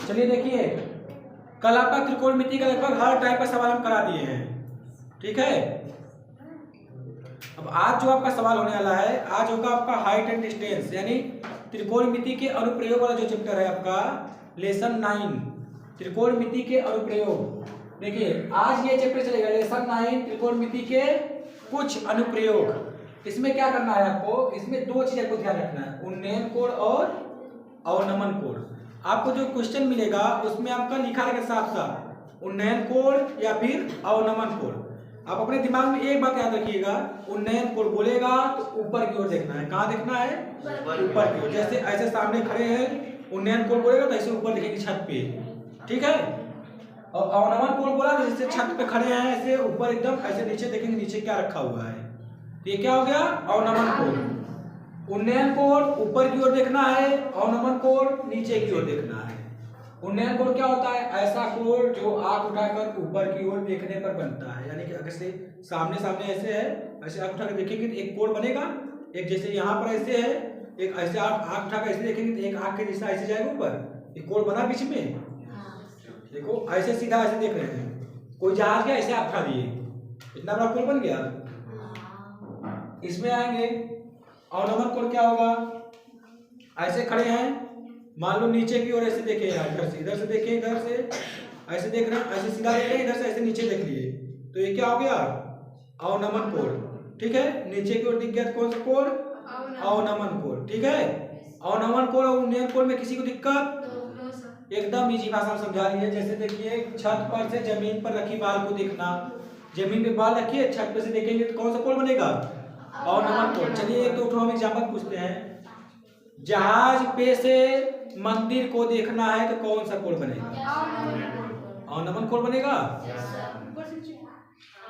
चलिए देखिए, कल आपका त्रिकोणमिति का लगभग हर टाइप का सवाल हम करा दिए हैं, ठीक है। अब आज जो आपका सवाल होने वाला है, आज होगा आपका हाइट एंड डिस्टेंस, यानी त्रिकोणमिति के अनुप्रयोग वाला जो चैप्टर है आपका लेसन 9 त्रिकोणमिति के अनुप्रयोग। देखिए आज ये चैप्टर चलेगा लेसन 9 त्रिकोणमिति के कुछ अनुप्रयोग। इसमें क्या करना है आपको, इसमें दो चीजें को ध्यान रखना है, उन्नयन कोण और अवनमन कोण। आपको जो क्वेश्चन मिलेगा उसमें आपका लिखा रहेगा साफ साफ उन्नयन कोण या फिर अवनमन कोण। आप अपने दिमाग में एक बात याद रखिएगा, उन्नयन कोण बोलेगा तो ऊपर की ओर देखना है। कहाँ देखना है? ऊपर की ओर। जैसे ऐसे सामने खड़े हैं, उन्नयन कोण बोलेगा तो ऐसे ऊपर देखेंगे छत पे, ठीक है। और अवनमन कोण बोला तो जैसे छत पे खड़े हैं ऐसे ऊपर एकदम ऐसे नीचे देखेंगे नीचे क्या रखा हुआ है, तो ये क्या हो गया? अवनमन कोण। उन्नयन कोण ऊपर की ओर देखना है, अवनमन कोण नीचे की ओर देखना है। उन्नयन कोण क्या होता है? ऐसा कोण जो आंख उठाकर ऊपर की ओर देखने पर बनता है, यानी कि अगर से सामने सामने ऐसे है, ऐसे आंख उठाकर देखेंगे तो एक कोण बनेगा, एक जैसे यहाँ पर ऐसे है, एक ऐसे आंख उठाकर ऐसे देखेंगे तो एक आंख के दिशा ऐसे जाएगा ऊपर, एक कोण बना बीच में। देखो ऐसे सीधा ऐसे देख रहे हैं, कोई जहाज गया ऐसे आप उठा दिए, इतना बड़ा कोण बन गया। इसमें आएंगे अवनमन कोण क्या होगा? ऐसे खड़े हैं, मान लो नीचे की ओर ऐसे देखे यार, इधर से देखे, इधर से ऐसे देख रहे हैं, ऐसे सीधा देख रहे हैं, इधर से ऐसे नीचे देख लिए, तो ये क्या हो गया? अवनमन कोण, ठीक है। नीचे की ओर दिख गया कौन सा कोण? अवनमन कोण, ठीक है। अवनमन कोण और उन्नयन कोण में किसी को दिक्कत? एकदम इजी भाषा में समझा रही है। जैसे देखिए छत पर से जमीन पर रखी बाल को देखना, जमीन पे बाल रखिए, छत पे से देखेंगे तो कौन सा कोण बनेगा? अवनमन कोण। चलिए एक दो हम एग्जांपल पूछते हैं। जहाज पे से मंदिर को देखना है तो कौन सा कोण बनेगा? अवनमन कोण बनेगा।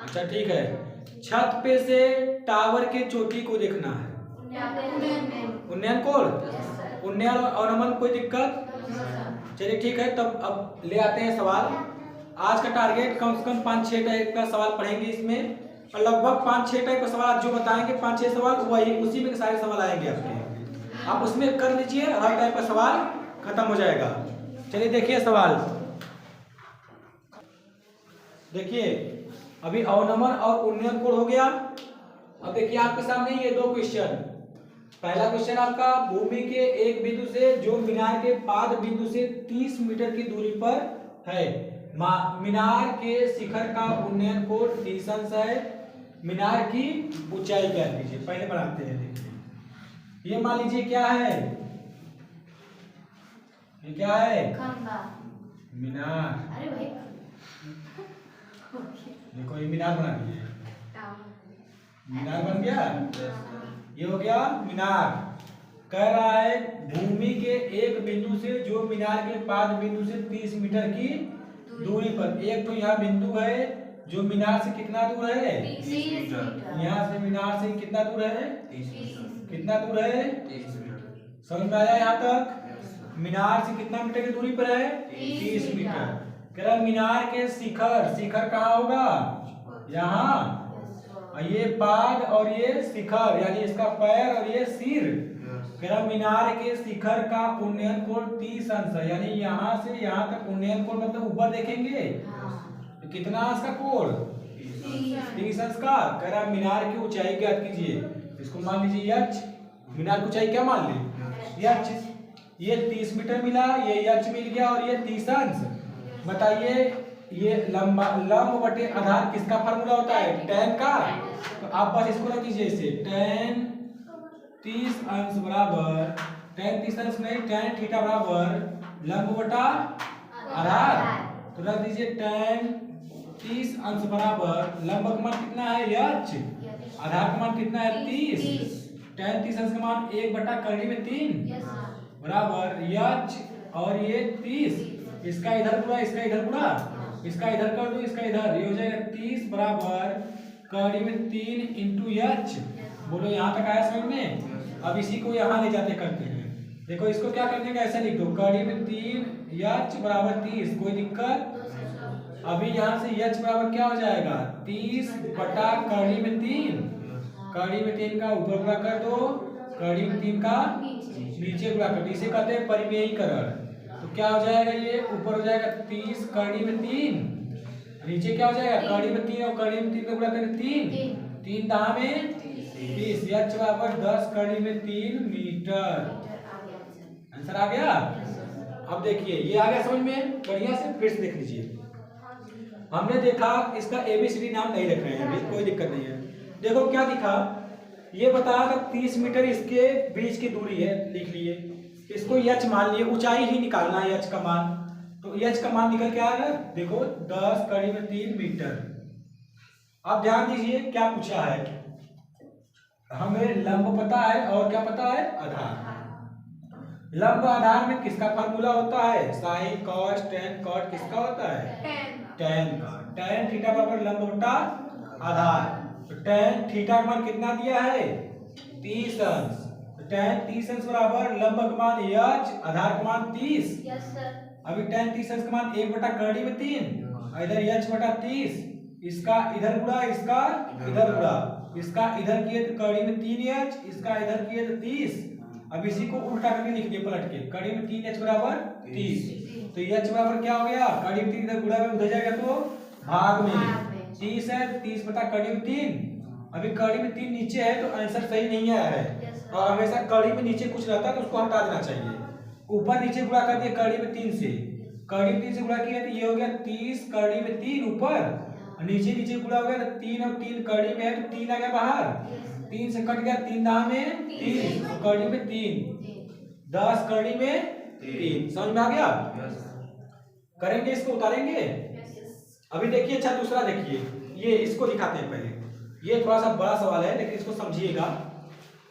अच्छा ठीक है। छत पे से टावर के चोटी को देखना है, उन्नयन कोण। उन्नयन और अवनमन कोई दिक्कत? चलिए ठीक है, तब अब ले आते हैं सवाल। आज का टारगेट कम से कम 5-6 टाइप का सवाल पढ़ेंगे इसमें, और लगभग 5-6 टाइप का सवाल जो बताएंगे 5-6 सवाल वही उसी में सारे सवाल आएंगे आपके। आप उसमें कर लीजिए, हर टाइप का सवाल खत्म हो जाएगा। चलिए देखिए सवाल, देखिए अभी अवनमन और उन्नयन कोण हो गया। अब देखिए आपके सामने ये दो क्वेश्चन। पहला क्वेश्चन आपका, भूमि के एक बिंदु से जो मीनार के पाद बिंदु से 30 मीटर की दूरी पर है, मीनार के शिखर का उन्नयन कोण 30 अंश है, मीनार की ऊंचाई ज्ञात कीजिए। पहले बनाते हैं, देखिए ये मान लीजिए क्या है, ये क्या है? मीनार। अरे भाई देखो ये मीनार बना दिए, मीनार बन गया, ये हो गया मीनार। कह रहा है भूमि के एक बिंदु से जो मीनार के पाद बिंदु से 30 मीटर की दूरी पर, एक तो यहाँ बिंदु है जो मीनार से कितना दूर है? 30 मीटर। यहाँ से मीनार से कितना दूर है? 30 कितना दूर है? 30 मीटर। समझ में आया यहाँ तक? मीनार से कितना मीटर की दूरी पर है? 30 मीटर। कह रहा मीनार के शिखर, शिखर कहाँ होगा? यहाँ। और ये पाद और ये शिखर, यानी इसका पैर और ये सिर। कह रहा मीनार के शिखर का उन्नयन कोण 30 अंश है, यानी यहाँ से यहाँ तक उन्नयन कोण मतलब ऊपर देखेंगे तो कितना अंश का कोण? 30 अंश का। कह रहा मीनार की ऊंचाई ज्ञात कीजिए, इसको मान लीजिए h। मीनार की ऊंचाई क्या मान ली? h। ये 30 मीटर मिला, ये h मिल गया और ये 30 अंश। बताइए ये लंब बटे आधार किसका फार्मूला होता है? tan का। तो आप बस इसको रख दीजिए, इसे tan 30 अंश बराबर, tan 30 अंश नहीं, tan थीटा बराबर लंब बटा आधार। तो रख दीजिए tan 30 अंश बराबर लंब का मान कितना है? h। आधार का मान कितना है? 30। tan 30 अंश का मान 1 बटा कड़ी में 3 बराबर h और ये 30। इसका इधर पूरा, इसका इधर पूरा, इसका इधर कर दो, इसका इधर, ये हो जाएगा 30 बराबर कड़ी में 3 इंटू h। बोलो यहाँ तक आया समझ में? अब इसी को यहाँ ले जाते करते हैं। देखो इसको क्या करने का, ऐसा लिख दो, कड़ी में 3 h बराबर 30। कोई दिक्कत? अभी यहाँ से h बराबर क्या हो जाएगा? 30 बटा कड़ी में 3। कड़ी में 3 का ऊपर गुणा कर दो, कड़ी में 3 का नीचे गुणा कर दो। इसे कहते हैं परिमेयीकरण। तो क्या हो जाएगा, ये ऊपर हो जाएगा 30 कड़ी में 3, नीचे क्या हो जाएगा कड़ी में 3 और कड़ी में 3 का गुणा करें 3, 3 दाह में 30, h बराबर 10 कड़ी में 3 मीटर। आंसर आ गया। अब देखिए ये आ गया समझ में, बढ़िया से फिर से देख लीजिए। हमने देखा इसका एबीसीडी नाम नहीं रख रहे हैं अभी, कोई दिक्कत नहीं है। देखो क्या दिखा, ये बताया था 30 मीटर इसके बीच की दूरी है, लिख लिए। इसको एच मान लिए, ऊंचाई ही निकालना है एच का मान, तो एच का मान निकल के आ रहा है, देखो 10 कड़ी में 3 मीटर। अब ध्यान दीजिए क्या पूछा है, हमें लंब पता है और क्या पता है, आधार। लंब आधार में किसका फार्मूला होता है, साइन कॉस टेन कॉट, किसका होता है, टेन का। टेन थीटा बराबर लंब बटा आधार, तो टेन थीटा का मान कितना दिया है 30 अंश, तो टेन 30 अंश बराबर लंब का मान h, आधार का मान 30। Yes sir. अभी टेन 30 अंश का मान 1 बटा कड़ी में 3, इधर h बटा 30, इसका इधर गुणा इसका इधर गुणा, इसका इधर किए तो कड़ी में 3h, इसका इधर किए तो 30। अब इसी को उल्टा करके लिख दिए पलट के, कड़ी में 3h बराबर 30, तो h बराबर क्या हो गया, कड़ी में 3 इधर गुणा में उधर जाएगा तो भाग में 30 है, 30 बटा कड़ी में 3। अभी कड़ी में 3 नीचे है तो आंसर सही नहीं आया है, और हमेशा कड़ी में नीचे कुछ रहता है तो उसको हटा देना चाहिए। ऊपर नीचे गुणा कर दिया कड़ी में 3 से, कड़ी में 3 से गुणा किया तो ये हो गया 30 कड़ी में 3 ऊपर, नीचे नीचे गुणा हो गया तो 3 और 3 कड़ी में है तो 3 आ गया बाहर, 3 से कट गया 3 दाह में 3, कड़ी में 3, 10 कड़ी में 3। समझ में आ गया। करेंगे इसको, उतारेंगे। अभी देखिए अच्छा दूसरा देखिए, ये इसको दिखाते हैं पहले, ये थोड़ा सा बड़ा सवाल है लेकिन इसको समझिएगा।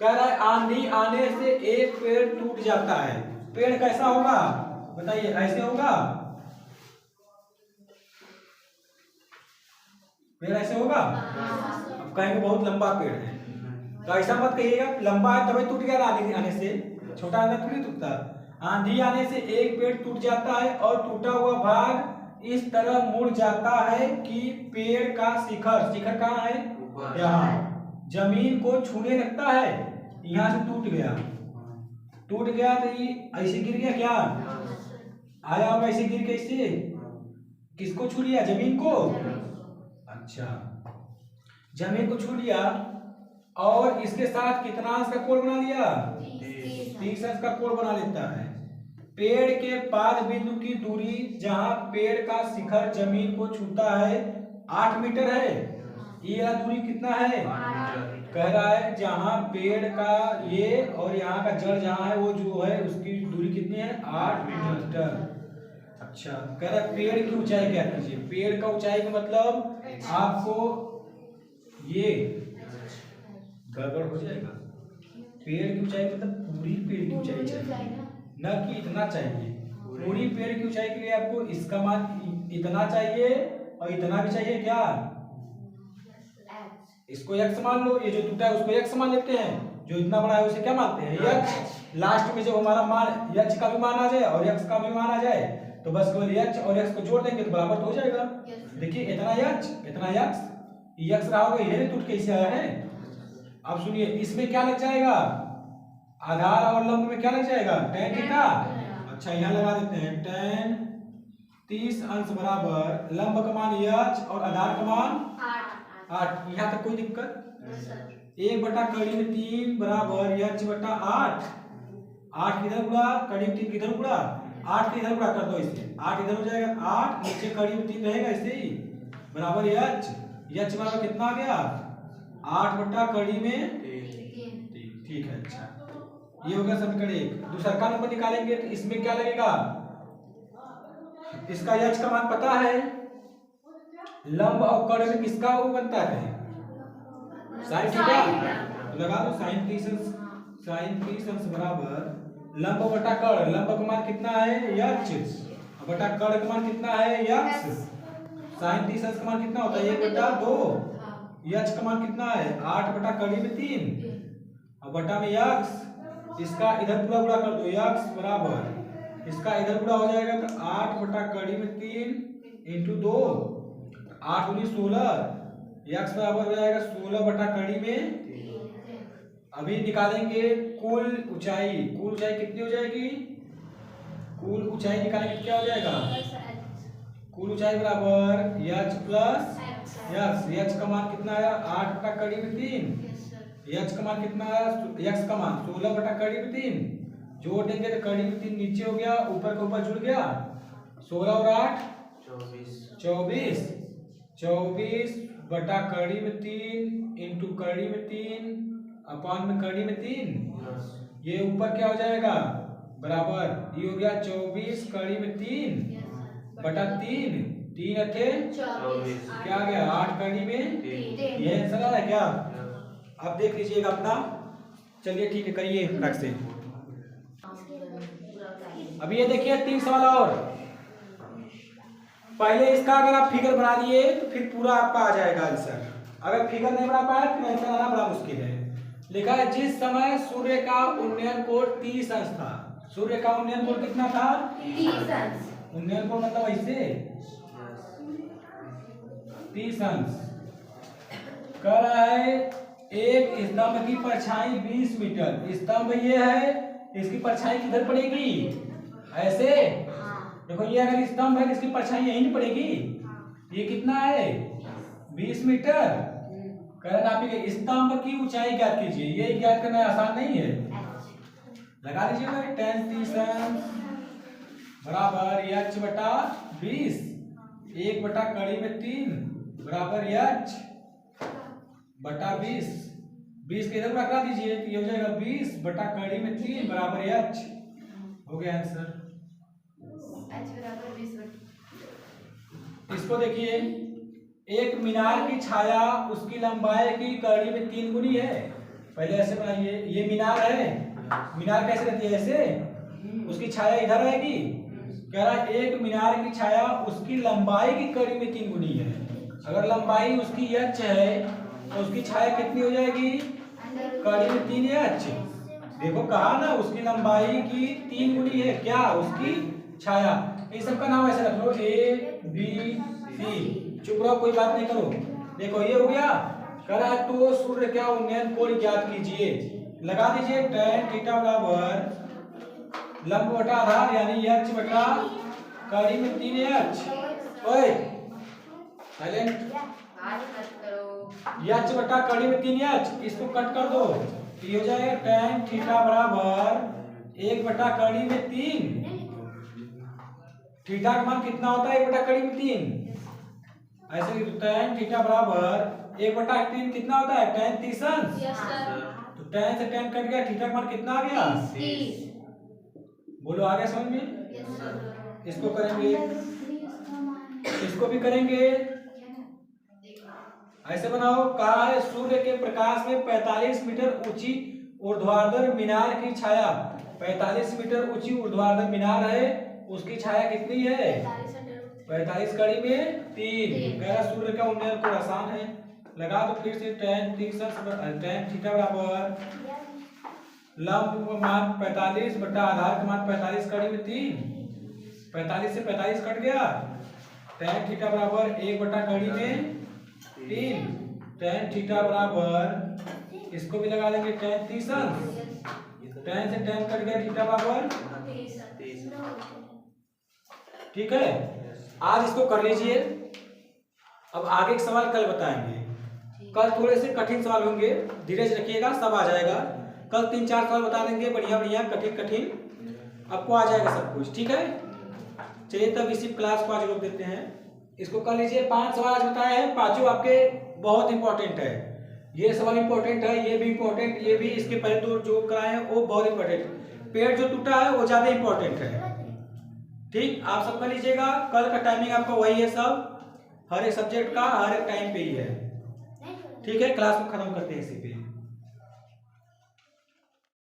कह रहा है आंधी आने से एक पेड़ टूट जाता है, पेड़ कैसा होगा बताइए, ऐसे होगा, पेड़ ऐसे होगा। अब कहेंगे बहुत लंबा पेड़ है, तो ऐसा मत कहिएगा लंबा है तभी टूट गया, आंधी आने से, छोटा आंधा थोड़ी टूटता। आंधी आने से एक पेड़ टूट जाता है और टूटा हुआ भाग इस तरह मुड़ जाता है कि पेड़ का शिखर, शिखर कहाँ है, यहाँ जमीन को छूने लगता है, यहाँ से टूट गया, टूट गया तो ये ऐसे गिर गया, क्या आया होगा ऐसे गिर के, इससे किसको छू लिया, जमीन को। अच्छा जमीन को छू लिया और इसके साथ कितना अंश का कोण बना लिया, 30 अंश का कोण बना लेता है। पेड़ के पाद बिंदु की दूरी जहां पेड़ का शिखर जमीन को छूता है 8 मीटर है, ये दूरी कितना है, कह रहा है जहां पेड़ का ये और यहाँ का जड़ जहां है वो जो है उसकी दूरी कितनी है 8 मीटर। अच्छा कह रहा है पेड़ की ऊंचाई क्या कीजिए, पेड़ का ऊंचाई का मतलब आपको ये गड़बड़ हो जाएगा, पेड़ की ऊंचाई मतलब पूरी पेड़ की ऊंचाई चाहिए, न कि इतना चाहिए। पूरी पेड़ की ऊंचाई के लिए आपको इसका मान इतना चाहिए और इतना भी चाहिए, क्या इसको x मान लो, ये जो टूटा है उसको x मान लेते हैं, जो इतना बड़ा है उसे क्या मानते हैं x। लास्ट में जब हमारा मान h का भी मान आ जाए और x का भी मान आ जाए तो बस केवल h और x को जोड़ देंगे तो बराबर तो हो जाएगा। देखिए इतना h इतना x रहा होगा, ये टूट के इसे आया है। अब सुनिए इसमें क्या लग जाएगा, आधार और लंब में क्या लग जाएगा, tan थीटा। अच्छा यहाँ लगा देते हैं tan 30 अंश बराबर लंब का मान h और आधार का मान 8। यहाँ तक कोई दिक्कत, 1 बटा कड़ी में 3 बराबर h बटा 8, 8 किधर गुणा कड़ी में 3 किधर गुणा, 8 किधर गुणा कर दो इसे, 8 इधर हो जाएगा 8, नीचे कड़ी में 3 रहेगा ऐसे ही, बराबर h बराबर कितना आ गया 8 बटा कड़ी में 3। ठीक है। अच्छा ये हो गया समीकरण 1। दूसरा का नंबर निकालेंगे तो इसमें क्या लगेगा, इसका h का मान पता है, लंब और कड़ में किसका वो बनता है साइन थीटा, लगा दो साइन 30 अंश बराबर लंब बटा कड़, लंब का मान कितना है h बटा कड़ का मान कितना है x, साइन 30 अंश का मान कितना होता है 1 बटा 2, h का मान कितना है 8 बटा कड़ी में 3 और बटा में x, इसका इधर पूरा गुणा कर दो x बराबर इसका इधर पूरा हो जाएगा तो 8 बटा कड़ी में 3 इंटू 2, 8 दूनी 16, x बराबर हो जाएगा 16 बटा कड़ी में। अभी निकालेंगे कुल ऊंचाई, कुल ऊंचाई कितनी हो जाएगी, कुल ऊंचाई निकालेंगे तो क्या हो जाएगा, कुल ऊंचाई बराबर एच प्लस यस। एच का मान कितना आया 8 बटा करीब 3। एच का मान कितना आया, एक्स का मान 16 बटा करीब 3। जोड़ देंगे तो करीब 3 नीचे हो गया, ऊपर का ऊपर जुड़ गया, 16 और 8 24। 24 बटा करीब 3 इंटू करीब 3 अपॉन में करीब 3। ये ऊपर क्या हो जाएगा बराबर, ये हो गया 24 करीब 3 बटा 3। 3 अठे क्या आ गया 8 कड़ी में 3। ये आंसर आ रहा है क्या, आप देख लीजिएगा अपना। चलिए ठीक है, करिए फटाक से। अब ये देखिए 3 सवाल और। पहले इसका अगर आप फिगर बना लिए तो फिर पूरा आपका आ जाएगा आंसर। अगर फिगर नहीं बना पाया फिर आंसर आना बड़ा मुश्किल है। लिखा है जिस समय सूर्य का उन्नयन कोण 30 अंश था। सूर्य का उन्नयन कोण कितना था 30 अंश। उन्नयन कोण मतलब ऐसे 30 अंश। कह रहा है एक स्तंभ की परछाई 20 मीटर। स्तंभ ये है, इसकी परछाई किधर पड़ेगी, ऐसे। देखो ये अगर स्तंभ है इसकी परछाई यहीं नहीं पड़ेगी। ये कितना है 20 मीटर। कह रहा है आप स्तंभ की ऊंचाई ज्ञात कीजिए। ये ज्ञात करना आसान नहीं है, लगा लीजिएगा। tan 30 अंश बराबर h बटा 20। 1 बटा कड़ी में 3 बराबर h बटा 20। 20 के इधर रखा दीजिए तो ये हो जाएगा 20 बटा कड़ी में 3 बराबर h। हो गया आंसर। h बराबर 20। इसको देखिए, एक मीनार की छाया उसकी लंबाई की कड़ी में 3 गुनी है। पहले ऐसे बनाइए, ये मीनार है, मीनार कैसे रहती है ऐसे, उसकी छाया इधर आएगी। कह रहा है एक मीनार की छाया उसकी लंबाई की कड़ी में 3 गुनी है। अगर लंबाई उसकी h है तो उसकी छाया कितनी हो जाएगी कड़ी में 3h। देखो कहा ना उसकी लंबाई की 3 गुनी है क्या उसकी छाया। इन सबका नाम ऐसे रख लो A B C। चुप रहो, कोई बात नहीं करो। देखो ये हो गया। कह रहा है तो सूर्य का उन्नयन कोण ज्ञात कीजिए। लगा दीजिए tan थीटा बराबर लंब बटा आधार यानी h बटा कड़ी में 3h। ओए साइलेंट। h बटा कड़ी में 3h, इसको कट कर दो। ये हो जाएगा tan थीटा बराबर 1 बटा कड़ी में 3। थीटा का मान कितना होता है 1 बटा कड़ी में 3। ऐसे लिखो tan थीटा बराबर 1 बटा 3 कितना होता है tan 30 अंश। तो tan से tan कट गया, थीटा का मान कितना आ गया 30। बोलो आ गया समझ में। इसको करेंगे, इसको भी करेंगे। ऐसे बनाओ। कहा है सूर्य के प्रकाश में 45 मीटर ऊंची ऊर्ध्वाधर मीनार की छाया। 45 मीटर ऊंची ऊर्ध्वाधर मीनार है, उसकी छाया कितनी है 45 कड़ी में 3। कह रहा सूर्य का उन्नयन कोण आसान है। लगा दो फिर से tan 30 tan थीटा बराबर लंब मान 45 बटा आधार का मान 45 कड़ी में 3। 45 से 45 कट गया। tan थीटा बराबर 1 बटा कड़ी में 3। tan थीटा बराबर इसको भी लगा देंगे tan 30 अंश। tan से tan कट गया, थीटा बराबर। ठीक है, आज इसको कर लीजिए। अब आगे के सवाल कल बताएंगे। कल थोड़े से कठिन सवाल होंगे, धीरज रखिएगा, सब आ जाएगा। कल 3-4 सवाल बता देंगे बढ़िया बढ़िया कठिन कठिन, आपको आ जाएगा सब कुछ। ठीक है, चलिए तब इसी क्लास को आज रोक देते हैं। इसको कर लीजिए। 5 सवाल आज बताए हैं, पांचों आपके बहुत इंपॉर्टेंट है। ये सवाल इंपॉर्टेंट है, ये भी इंपॉर्टेंट, ये भी, इसके पहले तो जो कराए हैं वो बहुत इंपॉर्टेंट। पेड़ जो टूटा है वो ज्यादा इंपॉर्टेंट है। ठीक, आप सब कर लीजिएगा। कल का टाइमिंग आपका वही है, सब हर एक सब्जेक्ट का हर एक टाइम पे ही है। ठीक है, क्लास को खत्म करते हैं इसी पे।